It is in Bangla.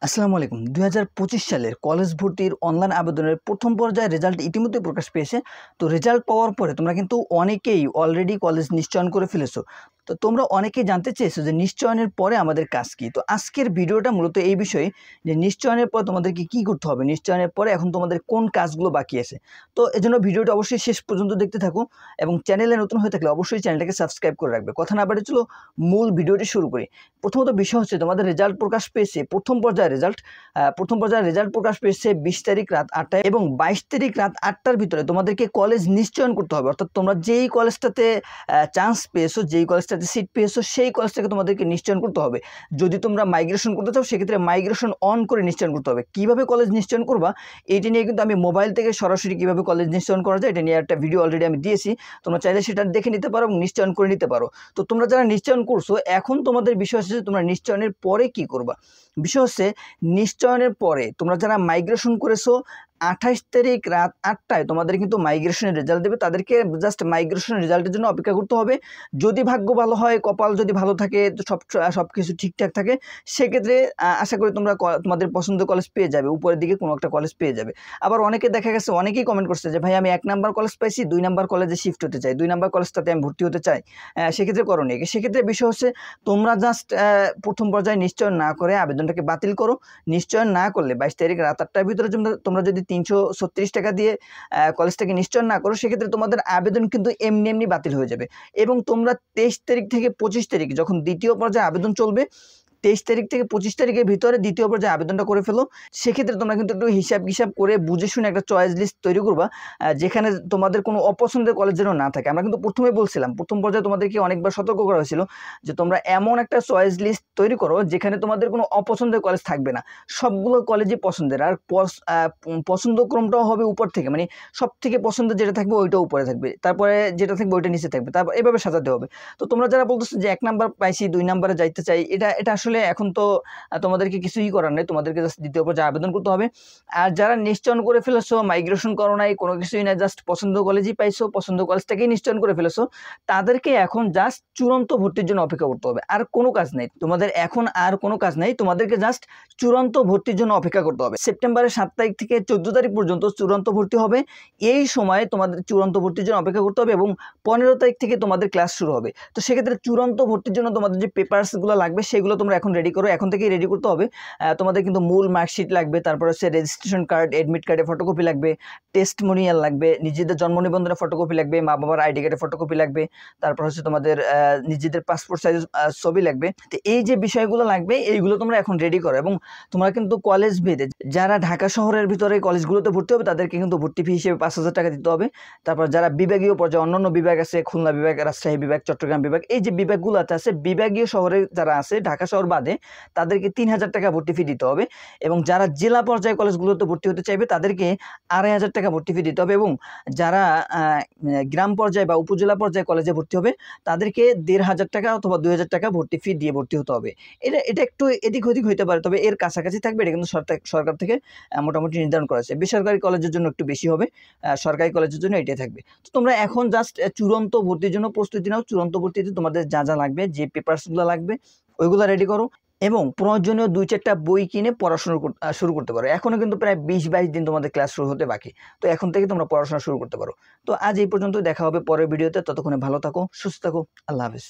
আসসালামু আলাইকুম। ২০২৫ সালের কলেজ ভর্তির অনলাইন আবেদনের প্রথম পর্যায়ে রেজাল্ট ইতিমধ্যে প্রকাশ পেয়েছে। তো রেজাল্ট পাওয়ার পরে তোমরা কিন্তু অনেকেই অলরেডি কলেজ নিশ্চয়ন করে ফেলেছো। তো তোমরা অনেকেই জানতে চেয়েছো যে নিশ্চয়নের পরে আমাদের কাজ কী। তো আজকের ভিডিওটা মূলত এই বিষয়ে যে নিশ্চয়নের পর তোমাদেরকে কী করতে হবে, নিশ্চয়নের পরে এখন তোমাদের কোন কাজগুলো বাকি আছে। তো এজন্য ভিডিওটা অবশ্যই শেষ পর্যন্ত দেখতে থাকো এবং চ্যানেলে নতুন হয়ে থাকলে অবশ্যই চ্যানেলটাকে সাবস্ক্রাইব করে রাখবে। কথা না বাড়িয়ে চলো মূল ভিডিওটি শুরু করি। প্রথমত বিষয় হচ্ছে তোমাদের রেজাল্ট প্রকাশ পেয়েছে, প্রথম পর্যায়ের রেজাল্ট প্রকাশ পেয়েছে 20 তারিখ রাত 8টায় এবং 22 তারিখ রাত 8টার ভিতরে তোমাদেরকে কলেজ নিশ্চয়ন করতে হবে। অর্থাৎ তোমরা যেই কলেজটাতে চান্স পেয়েছো, যেই কলেজটাতে সিট পেয়েছো, সেই কলেজটাকে তোমাদেরকে নিশ্চয়ন করতে হবে। যদি তোমরা মাইগ্রেশন করতে চাও সেক্ষেত্রে মাইগ্রেশন অন করে নিশ্চয়ন করতে হবে। কীভাবে কলেজ নিশ্চয়ন করবা এইটি নিয়ে কিন্তু আমি মোবাইল থেকে সরাসরি কীভাবে কলেজ নিশ্চয়ন করা যায় এটা নিয়ে একটা ভিডিও অলরেডি আমি দিয়েছি। তোমরা চাইলে সেটা দেখে নিতে পারো এবং নিশ্চয়ন করে নিতে পারো। তো তোমরা যারা নিশ্চয়ন করছো এখন তোমাদের বিষয় হচ্ছে তোমরা নিশ্চয়নের পরে কি করবা। বিষয় হচ্ছে নিশ্চয়নের পরে তোমরা যারা মাইগ্রেশন করেছো 28 তারিখ রাত 8টায় তোমাদের কিন্তু মাইগ্রেশনের রেজাল্ট দেবে। তাদেরকে জাস্ট মাইগ্রেশনের রেজাল্টের জন্য অপেক্ষা করতে হবে। যদি ভাগ্য ভালো হয়, কপাল যদি ভালো থাকে, সব কিছু ঠিকঠাক থাকে, সেক্ষেত্রে আশা করি তোমরা তোমাদের পছন্দের কলেজ পেয়ে যাবে, উপরের দিকে কোনো একটা কলেজ পেয়ে যাবে। আবার অনেকে দেখা গেছে অনেকেই কমেন্ট করছে যে ভাই আমি 1 নাম্বার কলেজ পাইছি, 2 নাম্বার কলেজে শিফট হতে চাই, 2 নাম্বার কলেজটাতে আমি ভর্তি হতে চাই। সেক্ষেত্রে করণীয় কি? সেক্ষেত্রে বিষয় হচ্ছে তোমরা জাস্ট প্রথম পর্যায়ে নিশ্চয়ন না করে আবেদনটাকে বাতিল করো। নিশ্চয়ন না করলে 22 তারিখ রাত 8টার ভিতরে তোমরা যদি 336 টাকা দিয়ে কলেজটাকে নিশ্চয়ন না করো সেক্ষেত্রে তোমাদের আবেদন কিন্তু এমনি বাতিল হয়ে যাবে। এবং তোমরা 23 তারিখ থেকে 25 তারিখ যখন দ্বিতীয় পর্যায়ে আবেদন চলবে, 23 তারিখ থেকে 25 তারিখের ভিতরে দ্বিতীয় পর্যায়ে আবেদনটা করে ফেলো। সেক্ষেত্রে তোমরা কিন্তু একটু হিসাব করে বুঝে শুনে একটা চয়েস লিস্ট তৈরি করবা, যেখানে তোমাদের কোনো অপছন্দের কলেজ যেন না থাকে। আমরা কিন্তু প্রথমে বলছিলাম, প্রথম পর্যায়ে তোমাদেরকে অনেকবার সতর্ক করা হয়েছিল যে তোমরা এমন একটা চয়েস লিস্ট তৈরি করো যেখানে তোমাদের কোনো অপছন্দের কলেজ থাকবে না, সবগুলো কলেজই পছন্দের। আর পছন্দ ক্রমটাও হবে উপর থেকে, মানে সব থেকে পছন্দের যেটা থাকবে ওইটা উপরে থাকবে, তারপরে যেটা থাকবে ওইটা নিচে থাকবে, তারপর এভাবে সাজাতে হবে। তো তোমরা যারা বলতেছো যে 1 নাম্বার পাইছি 2 নাম্বারে যাইতে চাই, এটা আসলে এখন তো তোমাদেরকে কিছুই করার নেই, তোমাদেরকে জাস্ট দ্বিতীয় পর্যায়ে আবেদন করতে হবে। আর যারা নিশ্চয়ন করে ফেলেছো, মাইগ্রেশন করো নাই, কোনো কিছুই না, জাস্ট পছন্দ কলেজই পাইছো, পছন্দ কলেজটাকেই নিশ্চয়ন করে ফেলেছো, তাদেরকে এখন জাস্ট চূড়ান্ত ভর্তির জন্য অপেক্ষা করতে হবে। আর কোনো কাজ নেই তোমাদের, এখন আর কোনো কাজ নেই, তোমাদেরকে জাস্ট চূড়ান্ত ভর্তির জন্য অপেক্ষা করতে হবে। সেপ্টেম্বরের 7 তারিখ থেকে 14 তারিখ পর্যন্ত চূড়ান্ত ভর্তি হবে। এই সময়ে তোমাদের চূড়ান্ত ভর্তির জন্য অপেক্ষা করতে হবে এবং 15 তারিখ থেকে তোমাদের ক্লাস শুরু হবে। তো সেক্ষেত্রে চূড়ান্ত ভর্তির জন্য তোমাদের যে পেপারসগুলো লাগবে সেগুলো তোমরা এখন রেডি করো, এখন থেকেই রেডি করতে হবে। তোমাদের কিন্তু মূল মার্কশিট লাগবে, তারপর হচ্ছে রেজিস্ট্রেশন কার্ড, অ্যাডমিট কার্ডের ফটোকপি লাগবে, টেস্টমোনিয়াল লাগবে, নিজেদের জন্ম নিবন্ধনের ফটোকপি লাগবে, মা বাবার আইডি কার্ডের ফটোকপি লাগবে, তারপর হচ্ছে তোমাদের নিজেদের পাসপোর্ট সাইজ ছবি লাগবে। তো এই যে বিষয়গুলো লাগবে এইগুলো তোমরা এখন রেডি করো। এবং তোমরা কিন্তু কলেজ ভেদে যারা ঢাকা শহরের ভিতরে কলেজগুলোতে ভর্তি হবে তাদেরকে কিন্তু ভর্তি ফি হিসেবে 5,000 টাকা দিতে হবে। তারপর যারা বিভাগীয় পর্যায়ে অন্যান্য বিভাগ আছে, খুলনা বিভাগ, রাজশাহী বিভাগ, চট্টগ্রাম বিভাগ, এই যে বিভাগগুলো আছে বিভাগীয় শহরে যারা আছে ঢাকা শহর বাদে, তাদেরকে 3,000 টাকা ভর্তি ফি দিতে হবে। এবং যারা জেলা পর্যায়ে কলেজগুলোতে ভর্তি হতে চাইবে তাদেরকে 2,500 টাকা ভর্তি ফি দিতে হবে। এবং যারা গ্রাম পর্যায়ে বা উপজেলা পর্যায়ে কলেজে ভর্তি হবে তাদেরকে 1,500 টাকা অথবা 2,000 টাকা ভর্তি ফি দিয়ে ভর্তি হতে হবে। এটা একটু এদিক ওদিক হইতে পারে, তবে এর কাছাকাছি থাকবে। এটা কিন্তু সরকার থেকে মোটামুটি নির্ধারণ করা আছে। বেসরকারি কলেজের জন্য একটু বেশি হবে, সরকারি কলেজের জন্য এটাই থাকবে। তো তোমরা এখন জাস্ট চূড়ান্ত ভর্তির জন্য প্রস্তুতি নাও। চূড়ান্ত ভর্তিতে তোমাদের যা লাগবে, যে পেপারসগুলো লাগবে ওইগুলো রেডি করো এবং প্রয়োজনীয় 2-4টা বই কিনে পড়াশোনা শুরু করতে পারো। এখনও কিন্তু প্রায় 20-22 দিন তোমাদের ক্লাস শুরু হতে বাকি, তো এখন থেকে তোমরা পড়াশোনা শুরু করতে পারো। তো আজ এই পর্যন্ত, দেখা হবে পরের ভিডিওতে। ততক্ষণে ভালো থাকো, সুস্থ থাকো, আল্লাহ হাফেজ।